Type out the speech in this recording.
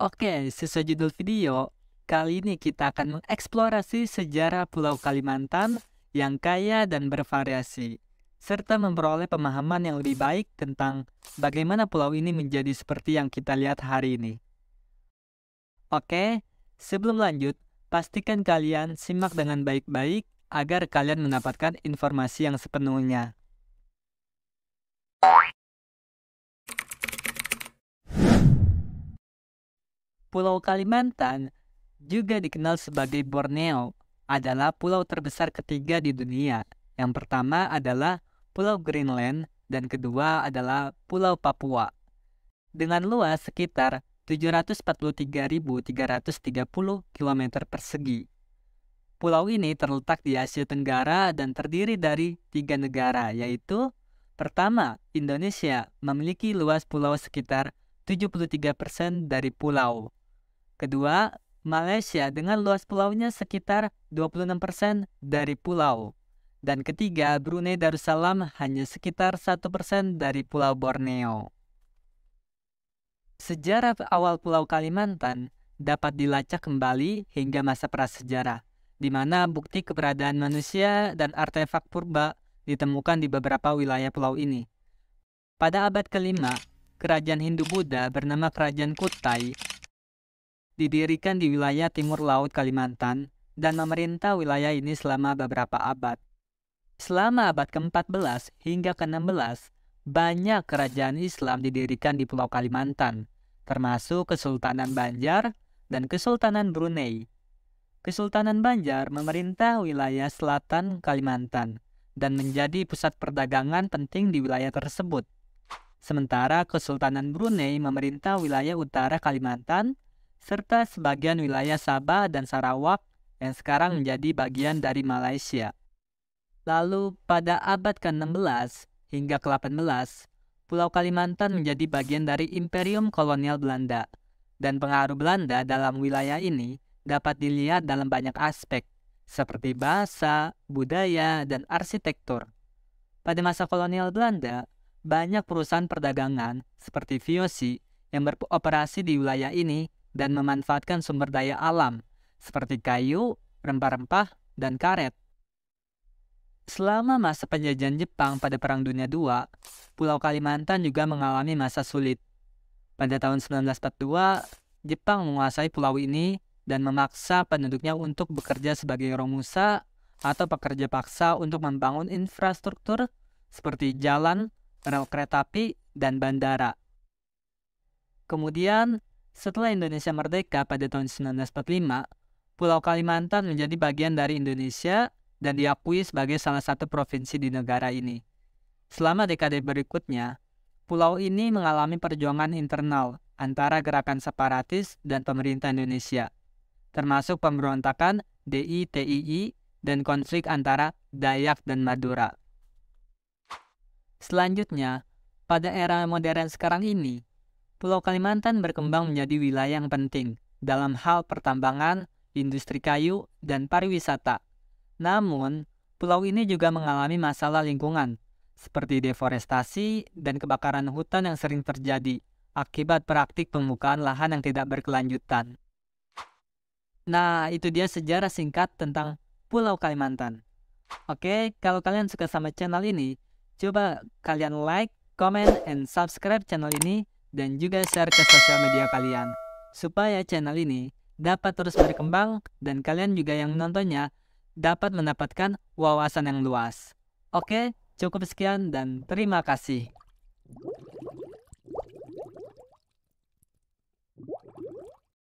Oke, sesuai judul video, kali ini kita akan mengeksplorasi sejarah Pulau Kalimantan yang kaya dan bervariasi, serta memperoleh pemahaman yang lebih baik tentang bagaimana pulau ini menjadi seperti yang kita lihat hari ini. Oke, sebelum lanjut, pastikan kalian simak dengan baik-baik agar kalian mendapatkan informasi yang sepenuhnya. Pulau Kalimantan, juga dikenal sebagai Borneo, adalah pulau terbesar ketiga di dunia. Yang pertama adalah Pulau Greenland dan kedua adalah Pulau Papua. Dengan luas sekitar 743.330 km persegi. Pulau ini terletak di Asia Tenggara dan terdiri dari 3 negara, yaitu pertama, Indonesia memiliki luas pulau sekitar 73% dari pulau. Kedua, Malaysia dengan luas pulaunya sekitar 26% dari pulau. Dan ketiga, Brunei Darussalam hanya sekitar 1% dari Pulau Borneo. Sejarah awal Pulau Kalimantan dapat dilacak kembali hingga masa prasejarah, di mana bukti keberadaan manusia dan artefak purba ditemukan di beberapa wilayah pulau ini. Pada abad ke-5, kerajaan Hindu-Buddha bernama Kerajaan Kutai didirikan di wilayah timur laut Kalimantan dan memerintah wilayah ini selama beberapa abad. Selama abad ke-14 hingga ke-16, banyak kerajaan Islam didirikan di Pulau Kalimantan, termasuk Kesultanan Banjar dan Kesultanan Brunei. Kesultanan Banjar memerintah wilayah selatan Kalimantan dan menjadi pusat perdagangan penting di wilayah tersebut. Sementara Kesultanan Brunei memerintah wilayah utara Kalimantan serta sebagian wilayah Sabah dan Sarawak yang sekarang menjadi bagian dari Malaysia. Lalu pada abad ke-16 hingga ke-18, Pulau Kalimantan menjadi bagian dari Imperium Kolonial Belanda, dan pengaruh Belanda dalam wilayah ini dapat dilihat dalam banyak aspek, seperti bahasa, budaya, dan arsitektur. Pada masa kolonial Belanda, banyak perusahaan perdagangan seperti VOC yang beroperasi di wilayah ini dan memanfaatkan sumber daya alam seperti kayu, rempah-rempah, dan karet. Selama masa penjajahan Jepang pada Perang Dunia II, Pulau Kalimantan juga mengalami masa sulit. Pada tahun 1942, Jepang menguasai pulau ini dan memaksa penduduknya untuk bekerja sebagai romusa atau pekerja paksa untuk membangun infrastruktur seperti jalan, rel kereta api, dan bandara. Kemudian, setelah Indonesia merdeka pada tahun 1945, Pulau Kalimantan menjadi bagian dari Indonesia dan diakui sebagai salah satu provinsi di negara ini. Selama dekade berikutnya, pulau ini mengalami perjuangan internal antara gerakan separatis dan pemerintah Indonesia, termasuk pemberontakan DITII dan konflik antara Dayak dan Madura. Selanjutnya, pada era modern sekarang ini, Pulau Kalimantan berkembang menjadi wilayah yang penting dalam hal pertambangan, industri kayu, dan pariwisata. Namun, pulau ini juga mengalami masalah lingkungan, seperti deforestasi dan kebakaran hutan yang sering terjadi akibat praktik pembukaan lahan yang tidak berkelanjutan. Nah, itu dia sejarah singkat tentang Pulau Kalimantan. Oke, kalau kalian suka sama channel ini, coba kalian like, comment, and subscribe channel ini, dan juga share ke sosial media kalian, supaya channel ini dapat terus berkembang dan kalian juga yang menontonnya dapat mendapatkan wawasan yang luas. Oke, cukup sekian dan terima kasih.